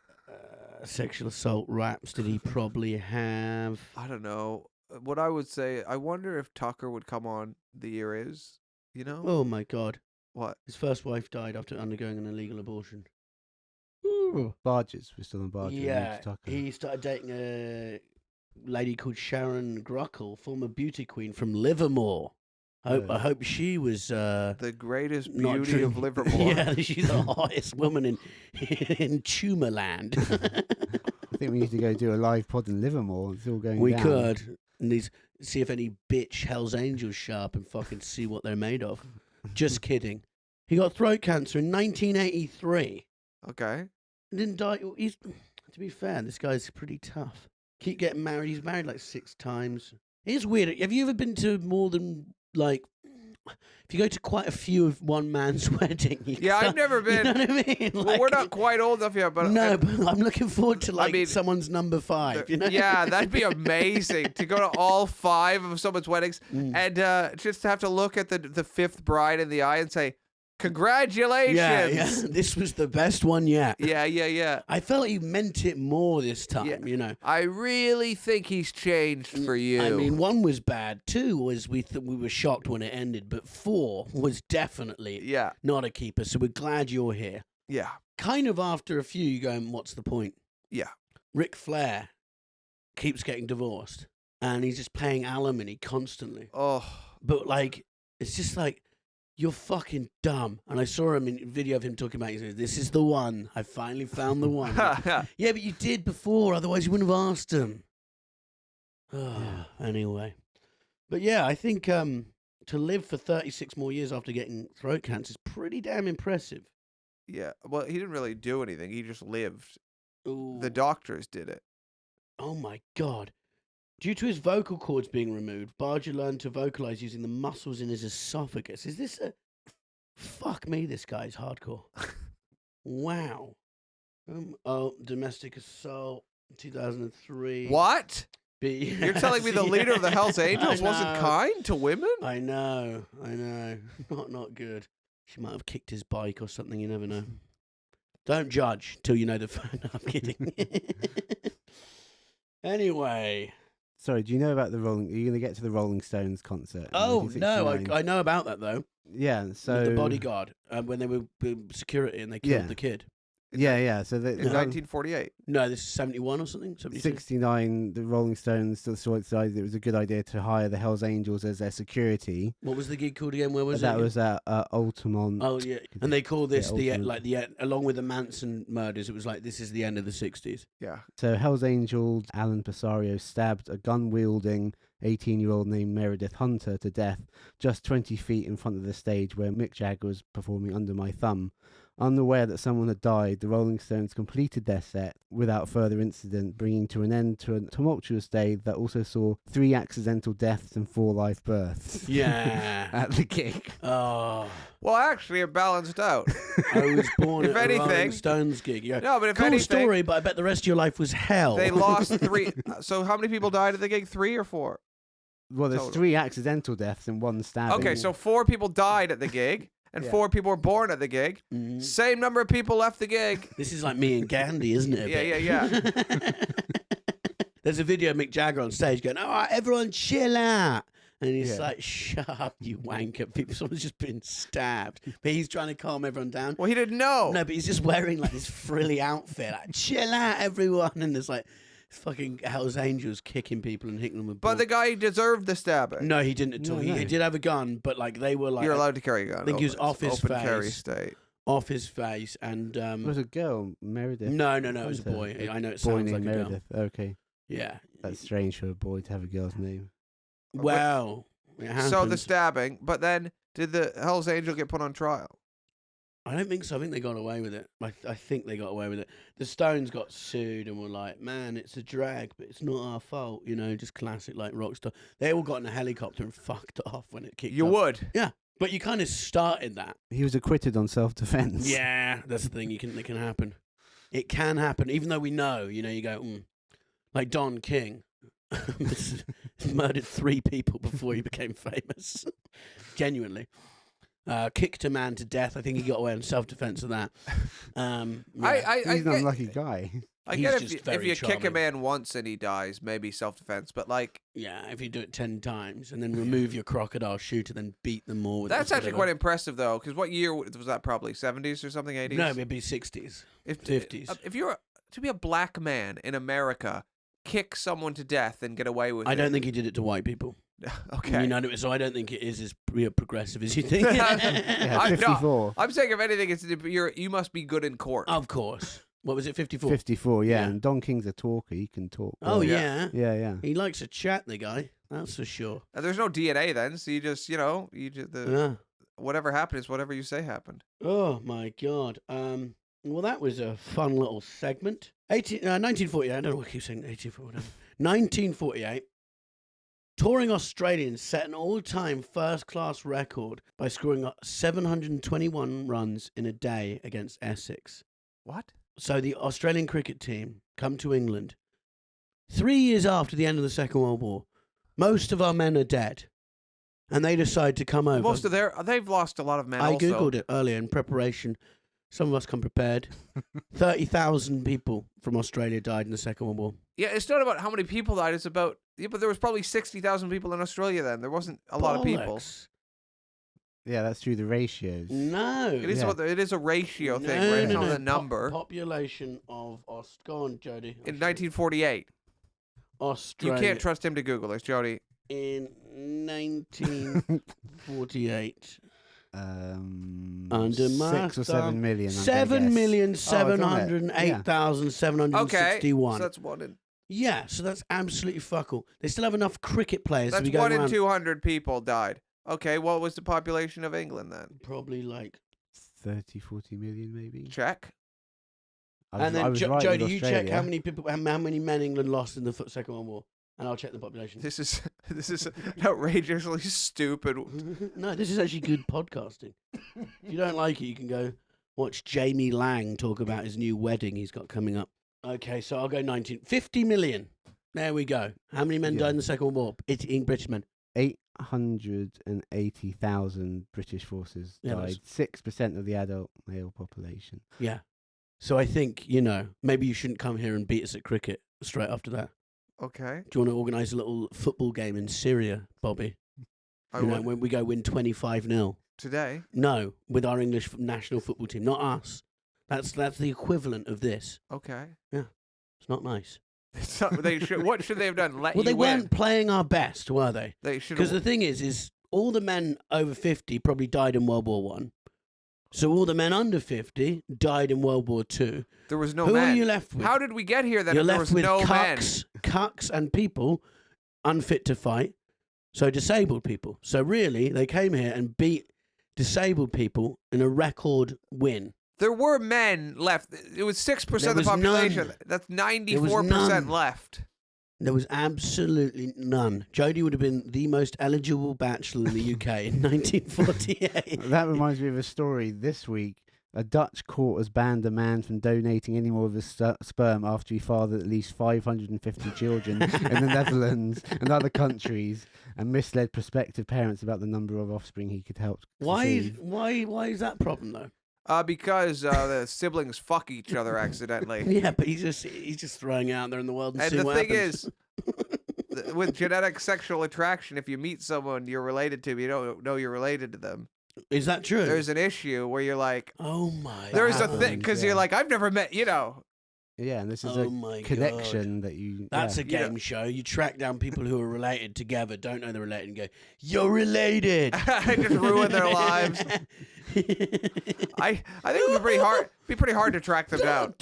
sexual assault raps did he probably have? I don't know. What I would say, I wonder if Tucker would come on The Ear Is, you know? Oh my God. What? His first wife died after undergoing an illegal abortion. Barges. We're still on Barges. Yeah, he started dating a lady called Sharon Gruckle, former beauty queen from Livermore. I hope she was the greatest beauty of Livermore. Yeah, she's the hottest woman in Tumaland. I think we need to go do a live pod in Livermore. It's all going down. We could. And see if any bitch Hells Angels show up and fucking see what they're made of. Just kidding. He got throat cancer in 1983. Okay. Didn't die. To be fair, this guy's pretty tough. Keep getting married. He's married like 6 times. It's weird. Have you ever been to more than if you go to quite a few of one man's wedding? Yeah, I've never been. You know what I mean? Well, we're not quite old enough yet, but no, but I'm looking forward to someone's number 5. You know? Yeah, that'd be amazing to go to all 5 of someone's weddings and just have to look at the 5th bride in the eye and say, "Congratulations!" Yeah, this was the best one yet. Yeah. I felt he meant it more this time. You know, I really think he's changed for you. I mean, 1 was bad. 2 was we were shocked when it ended, but 4 was definitely not a keeper. So we're glad you're here. Yeah. Kind of after a few, you're going, "What's the point?" Yeah. Ric Flair keeps getting divorced, and he's just paying alimony constantly. Oh. But, like, it's just like, you're fucking dumb. And I saw him in a video of him talking about it. He says, this is the one. I finally found the one. Yeah, but you did before. Otherwise, you wouldn't have asked him. Anyway. But, yeah, I think to live for 36 more years after getting throat cancer is pretty damn impressive. Yeah. Well, he didn't really do anything. He just lived. Ooh. The doctors did it. Oh, my God. Due to his vocal cords being removed, Barger learned to vocalize using the muscles in his esophagus. Is this a... Fuck me, this guy's hardcore. Wow. Domestic assault, 2003. What? Yes, You're telling me the leader of the Hells Angels wasn't kind to women? I know. Not good. She might have kicked his bike or something, you never know. Don't judge till you know the... No, I'm kidding. Anyway... Sorry, do you know about the Rolling... Are you going to get to the Rolling Stones concert? Oh, no, I know about that, though. Yeah, so... With the bodyguard, when they were security and they killed the kid. Yeah. So in 1948. No, this is 71 or something? 69, the Rolling Stones decided it was a good idea to hire the Hells Angels as their security. What was the gig called again? Where was it? That was at Altamont. Oh, yeah. And they called this along with the Manson murders, it was like, this is the end of the 60s. Yeah. So Hells Angels, Alan Pisario stabbed a gun-wielding 18-year-old named Meredith Hunter to death just 20 feet in front of the stage where Mick Jagger was performing Under My Thumb. Unaware that someone had died, the Rolling Stones completed their set without further incident, bringing to an end to a tumultuous day that also saw 3 accidental deaths and 4 live births. Yeah. At the gig. Oh. Well, actually, it balanced out. I was born if at anything, a Rolling Stones gig. Yeah. No, but if cool anything... story, but I bet the rest of your life was hell. They lost 3... So how many people died at the gig? 3 or 4? Well, there's Total. 3 accidental deaths and 1 stabbing. Okay, so 4 people died at the gig. And 4 people were born at the gig. Mm-hmm. Same number of people left the gig. This is like me and Gandhi, isn't it? Yeah. There's a video of Mick Jagger on stage going, all right, everyone chill out. And he's like, shut up, you wanker. Someone's just been stabbed. But he's trying to calm everyone down. Well, he didn't know. No, but he's just wearing like this frilly outfit. Like, chill out, everyone. And there's like fucking Hells Angels kicking people and hitting them with balls. But the guy deserved the stabbing. No, he didn't at all. No. He did have a gun, but like they were like... You're allowed to carry a gun. I think he was off his open face. carry state. Off his face. And It was a girl, Meredith. No, it was a boy. I know it sounds like a Meredith. girl. Okay. Yeah. That's strange for a boy to have a girl's name. Well, so the stabbing, but then did the Hells Angel get put on trial? I don't think so. I think they got away with it. I think they got away with it. The Stones got sued and were like, man, it's a drag, but it's not our fault. You know, just classic like rock star. They all got in a helicopter and fucked off when it kicked off. You would? Yeah. But you kind of started that. He was acquitted on self-defense. Yeah, that's the thing. It can happen. It can happen, even though we know. You know, you go, like Don King murdered 3 people before he became famous. Genuinely. Kicked a man to death. I think he got away on self-defense of that. Yeah. He's an unlucky guy. I get if you kick a man once and he dies, maybe self-defense, but like... Yeah, if you do it 10 times and then remove your crocodile shooter, then beat them more with That's actually quite impressive, though, because what year was that probably? 70s or something, 80s? No, it'd be 60s, 50s. If you're... To be a black man in America, kick someone to death and get away with it... I don't think he did it to white people. Okay. You know, so I don't think it is as progressive as you think. Yeah, 54. No, I'm saying if anything, you must be good in court. Of course. What was it, 54? 54, yeah. And Don King's a talker. He can talk. Oh, yeah. Yeah. He likes to chat, the guy. That's for sure. And there's no DNA then, so you just, whatever happened is whatever you say happened. Oh, my God. Well, that was a fun little segment. 1948. I don't know what I keep saying. 1948. Touring Australians set an all-time first-class record by scoring up 721 runs in a day against Essex. What? So the Australian cricket team come to England 3 years after the end of the Second World War. Most of our men are dead, and they decide to come over. They've lost a lot of men. I also. googled it earlier in preparation. Some of us come prepared. 30,000 people from Australia died in the Second World War. Yeah, it's not about how many people died. It's about but there was probably 60,000 people in Australia then. There wasn't a lot of people. Yeah, that's through the ratios. No. It is it is a ratio thing, No, right? It's no, not no. a number. Population of Go on, Jody. In 1948. Australia. You can't trust him to Google this, Jody. In 1948. Under 6 or 7 million. 7,708,761. Okay, so that's 1 in... Yeah, so that's absolutely fuck all. They still have enough cricket players to That's be going 1 in around. 200 people died. Okay, what was the population of England then? Probably like 30, 40 million maybe. Check. And then right Jody, with you check Australia. how many people, how many men England lost in the Second World War, and I'll check the population. This is outrageously stupid. No, this is actually good podcasting. If you don't like it, you can go watch Jamie Lang talk about his new wedding he's got coming up. Okay, so I'll go 50 million. There we go. How many men died in the Second World War? It's in British men. 880,000 British forces died. 6% of the adult male population. Yeah. So I think, maybe you shouldn't come here and beat us at cricket straight after that. Okay. Do you want to organise a little football game in Syria, Bobby? When we go win 25-0. Today? No, with our English national football team, not us. That's the equivalent of this. Okay. Yeah. It's not nice. What should they have done? Well, they weren't playing our best, were they? They should. Because the thing is all the men over 50 probably died in World War One. So all the men under 50 died in World War Two. There was no Who men. are you left with? How did we get here then? You're If there left was with no men. cucks and people unfit to fight. So disabled people. So really, they came here and beat disabled people in a record win. There were men left. It was 6% of the population. None. That's 94% left. There was absolutely none. Jody would have been the most eligible bachelor in the UK in 1948. That reminds me of a story this week. A Dutch court has banned a man from donating any more of his sperm after he fathered at least 550 children in the Netherlands and other countries and misled prospective parents about the number of offspring he could help conceive. Why is that a problem though? Because the siblings fuck each other accidentally. Yeah, but he's just throwing it out there in the world and see what happens. Is, with genetic sexual attraction, if you meet someone you're related to, you don't know you're related to them. Is that true? There's an issue where you're like, oh my. There's a thing because you're like, I've never met, Yeah, and this is a connection that you. That's a game show. You track down people who are related together, don't know they're related, and go, "You're related." I just ruin their lives. I think it would be pretty hard to track them down.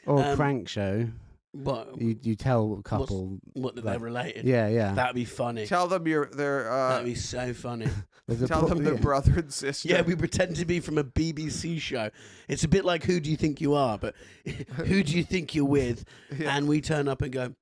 Or a prank show. What you tell a couple that they're related? Yeah. That'd be funny. Tell them they're. That'd be so funny. Tell them they're brother and sister. Yeah, we pretend to be from a BBC show. It's a bit like Who Do You Think You Are, but who do you think you're with? Yeah. And we turn up and go,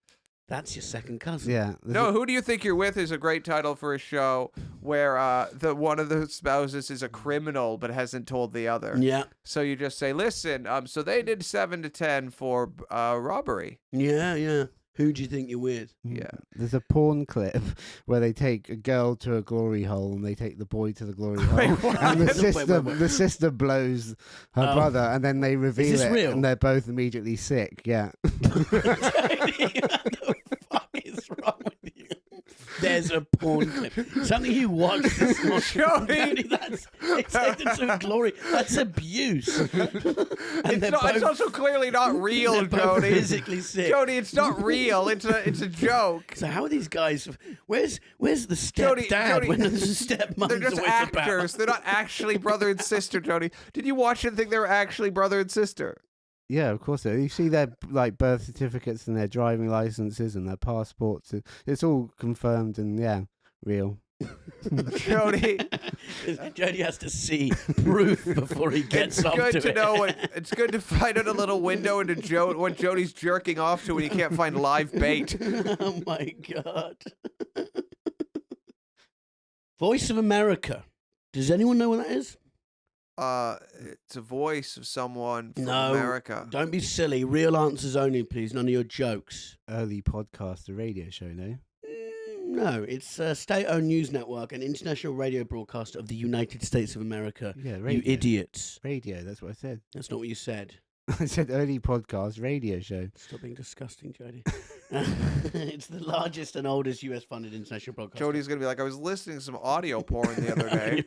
that's your second cousin. Yeah. No, Who Do You Think You're With is a great title for a show where one of the spouses is a criminal but hasn't told the other. Yeah. So you just say, listen, so they did 7 to 10 for robbery. Yeah. Who do you think you're with? Yeah. There's a porn clip where they take a girl to a glory hole and they take the boy to the glory hole. And the sister blows her brother and then they reveal it real? and they're both immediately sick. Yeah. What the fuck is wrong with you? There's a porn clip. Something you watched this morning. It's taken to glory. That's abuse. It's also clearly not real, Jody. Physically sick. Jody, it's not real. It's a joke. So how are these guys? Where's the stepdad Jody, when the stepmom's they're just actors. They're not actually brother and sister, Jody. Did you watch it and think they were actually brother and sister? Yeah, of course. You see their birth certificates and their driving licenses and their passports. It's all confirmed and real. Jody has to see proof before he gets off to it. It's good to find out a little window into what Jody's jerking off to when you can't find live bait. Oh my God. Voice of America. Does anyone know what that is? It's a voice of someone from America. Don't be silly. Real answers only, please. None of your jokes. Early podcast, a radio show, no? No, it's a state-owned news network, an international radio broadcaster of the United States of America. Yeah, radio. You idiots. Radio, that's what I said. That's not what you said. I said early podcast radio show. Stop being disgusting, Jody. It's the largest and oldest US-funded international broadcast. Jody's going to be like, I was listening to some audio porn the other day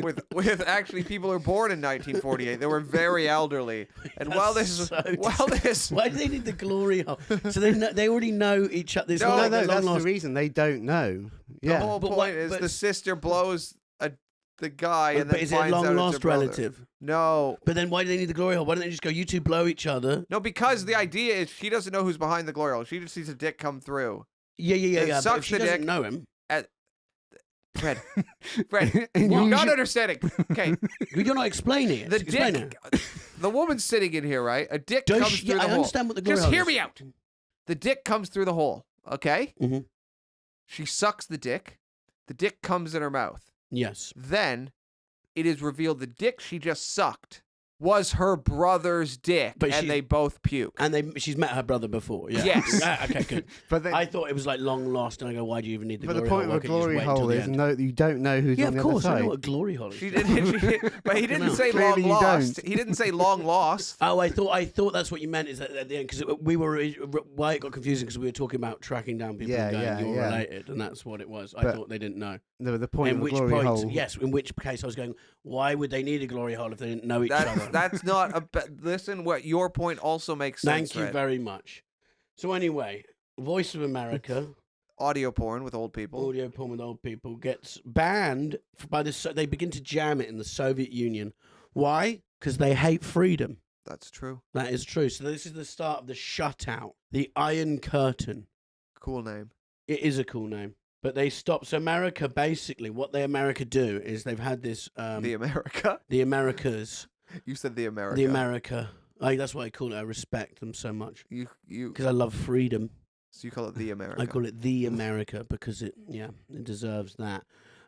with actually people who were born in 1948. They were very elderly. And while this... Why do they need the glory hole? So they already know each other. No, that's the reason. They don't know. Yeah. The whole point is the sister blows the guy and then is finds it a out long-lost it's her brother. relative? No. But then why do they need the glory hole? Why don't they just go, you two blow each other? No, because the idea is she doesn't know who's behind the glory hole. She just sees a dick come through. Yeah. But if she doesn't dick, know him... Fred, you're not understanding. Okay. You're not explaining it. The dick... The woman's sitting in here, right? A dick comes through the hole. I understand what the glory hole is. Just hear me out. The dick comes through the hole, okay? Mm-hmm. She sucks the dick. The dick comes in her mouth. Yes. Then it is revealed the dick she just sucked was her brother's dick, and they both puke. And she's met her brother before, yeah. Yes. Okay, good. But I thought it was like long lost, and I go, why do you even need the glory hole? But the point of a glory hole is you don't know who's on the other side. I know what a glory hole is. But he didn't say long lost. He didn't say long lost. Oh, I thought that's what you meant, is that at the end, because we were, why it got confusing, because we were talking about tracking down people and going, you're related, and that's what it was. I thought they didn't know. The point of a glory hole. Yes, in which case I was going, why would they need a glory hole if they didn't know each other? That's not a... Listen, what your point also makes sense. Thank you very much. So anyway, Voice of America... Audio porn with old people. Audio porn with old people gets banned by they begin to jam it in the Soviet Union. Why? Because they hate freedom. That's true. That is true. So this is the start of the shutout, the Iron Curtain. Cool name. It is a cool name. But they stop. So America, basically, what America do is they've had this... the America? The Americas. You said the America. The America. That's what I call it. I respect them so much. Because I love freedom. So you call it the America. I call it the America because it deserves that.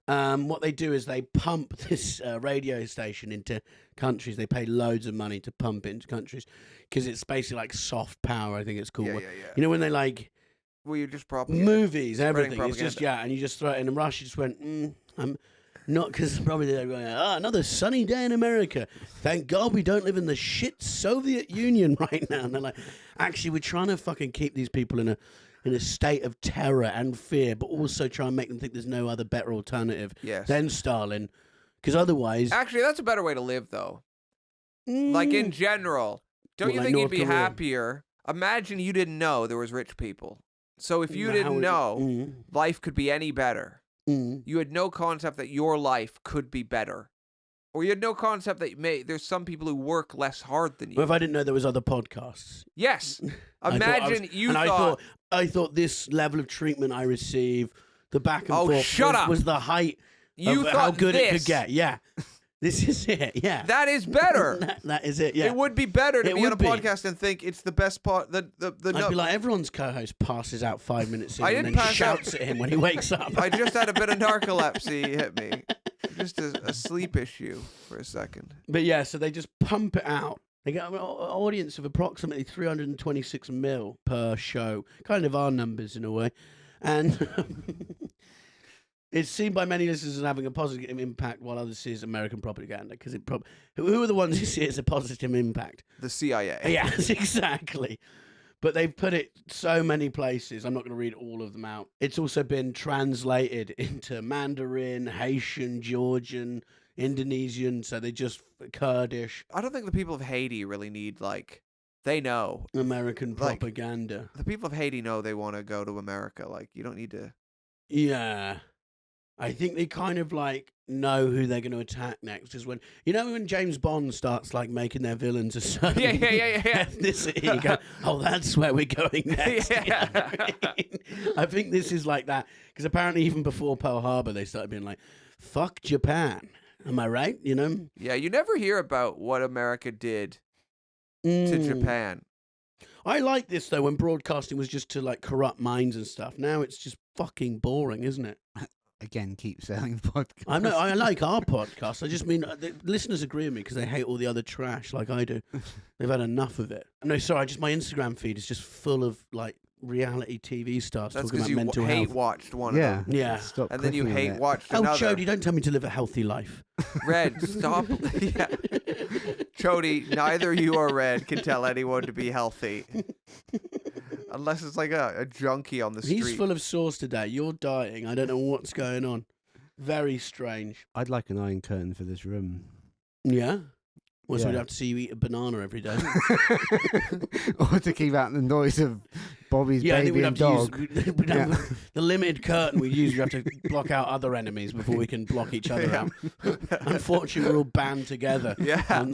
What they do is they pump this radio station into countries. They pay loads of money to pump it into countries because it's basically like soft power, I think it's called. Yeah. You know when they like... Well, you just propaganda. Movies, everything. Propaganda. It's just, and you just throw it in. And Russia just went, I'm... Not because probably they're going, another sunny day in America. Thank God we don't live in the shit Soviet Union right now. And they're like, actually, we're trying to fucking keep these people in a state of terror and fear, but also try and make them think there's no other better alternative than Stalin. Because otherwise... Actually, that's a better way to live, though. Like, in general. Don't you think you'd be happier? Imagine you didn't know there was rich people. So if you didn't know life could be any better... You had no concept that your life could be better. Or you had no concept that there's some people who work less hard than you. Well, if I didn't know there was other podcasts. Yes. Imagine I thought this level of treatment I receive, the back and forth was the height of how good it could get. Yeah. This is it, yeah. That is better. that is it, yeah. It would be better to be on a podcast and think it's the best part. I'd be like, everyone's co-host passes out 5 minutes in and then shouts at him when he wakes up. I just had a bit of narcolepsy hit me. Just a sleep issue for a second. But yeah, so they just pump it out. They get an audience of approximately 326 mil per show. Kind of our numbers in a way. And... It's seen by many listeners as having a positive impact, while others see it as American propaganda. Because who are the ones who see it as a positive impact? The CIA. Yes, exactly. But they've put it so many places. I'm not going to read all of them out. It's also been translated into Mandarin, Haitian, Georgian, Indonesian. So they just Kurdish. I don't think the people of Haiti really need they know American propaganda. The people of Haiti know they want to go to America. You don't need to. Yeah. I think they kind of know who they're going to attack next. Is when James Bond starts making their villains a certain ethnicity. You go, oh, that's where we're going next. Yeah. I think this is like that because apparently even before Pearl Harbor they started being like, "Fuck Japan." Am I right? Yeah, you never hear about what America did to Japan. I like this though when broadcasting was just to corrupt minds and stuff. Now it's just fucking boring, isn't it? Again, keep selling the podcast. I like our podcast. I just mean the listeners agree with me because they hate all the other trash like I do. They've had enough of it. No, sorry, my Instagram feed is just full of reality TV stars That's talking about because you mental hate health. watched one of them. Yeah. Stop And then you clicking on hate it. watched Oh, another. Jody, don't tell me to live a healthy life. Red, stop. Yeah. Jody, neither you or Red can tell anyone to be healthy. Unless it's like a junkie on the street. He's full of sauce today. You're dying. I don't know what's going on. Very strange. I'd like an iron curtain for this room. Yeah? Well, so Yeah. we'd have to see you eat a banana every day. Or to keep out the noise of Bobby's I think baby we'd have and to dog. use we'd have the limited curtain we use. We have to block out other enemies before we can block each other out. Unfortunately, we're all band together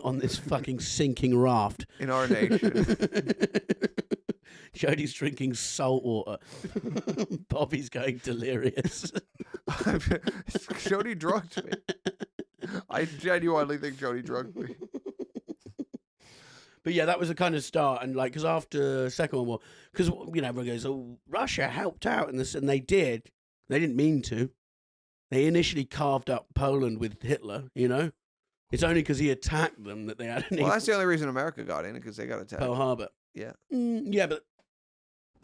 on this fucking sinking raft. In our nation. Jody's drinking salt water. Bobby's going delirious. Jody drugged me. I genuinely think Jody drugged me. But yeah, that was the kind of start, and like, because after Second World War, because everyone goes, "Oh, Russia helped out," and this, and they did. They didn't mean to. They initially carved up Poland with Hitler. It's only because he attacked them that they had. Well, that's the only reason America got in, because they got attacked. Pearl Harbor. Yeah. Yeah, but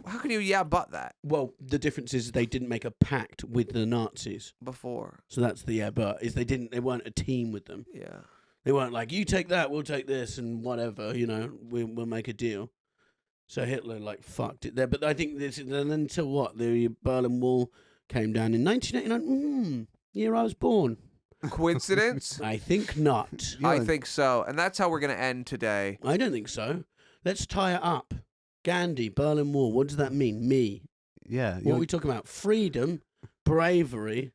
How can you but that well, the difference is they didn't make a pact with the Nazis. before? So that's the but is they weren't a team with them. Yeah. They weren't like, you take that, we'll take this, and whatever, we'll make a deal. So Hitler, fucked it there. But I think this, and then until what? The Berlin Wall came down in 1989. Year I was born. Coincidence? I think not. I think so. And that's how we're going to end today. I don't think so. Let's tie it up. Gandhi, Berlin Wall. What does that mean? Me. Yeah. What are we talking about? Freedom, bravery,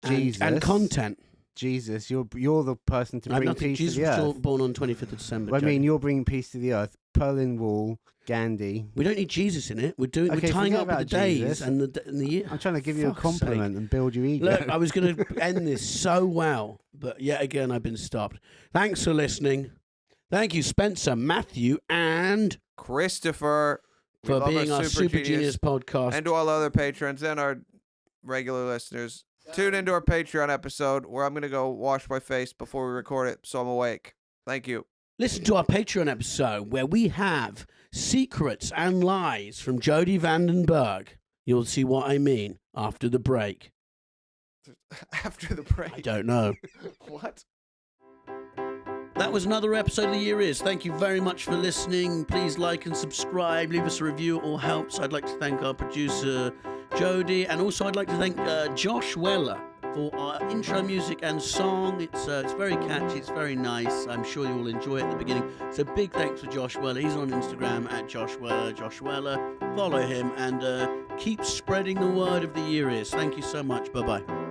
Jesus. and content. Jesus, you're the person to bring peace Jesus to the was earth. born on 25th of December. Well, I mean, Jody. you're bringing peace to the earth. Berlin Wall, Gandhi. We don't need Jesus in it. We're tying forget up with the about days Jesus. and the year. I'm trying to give you a Fuck's compliment and build your ego. Look, I was going to end this so well, but yet again I've been stopped. Thanks for listening. Thank you, Spencer, Matthew, and Christopher. We for love being our Super Genius podcast. And to all other patrons and our regular listeners. Tune into our Patreon episode where I'm going to go wash my face before we record it so I'm awake. Thank you. Listen to our Patreon episode where we have secrets and lies from Jody VandenBurg. You'll see what I mean after the break. After the break? I don't know. What? That was another episode of The Year Is. Thank you very much for listening. Please like and subscribe. Leave us a review. It all helps. I'd like to thank our producer, Jody. And also I'd like to thank Josh Weller for our intro music and song. It's very catchy. It's very nice. I'm sure you will enjoy it at the beginning. So big thanks for Josh Weller. He's on Instagram at Josh Weller. Josh Weller. Follow him and keep spreading the word of The Year Is. Thank you so much. Bye-bye.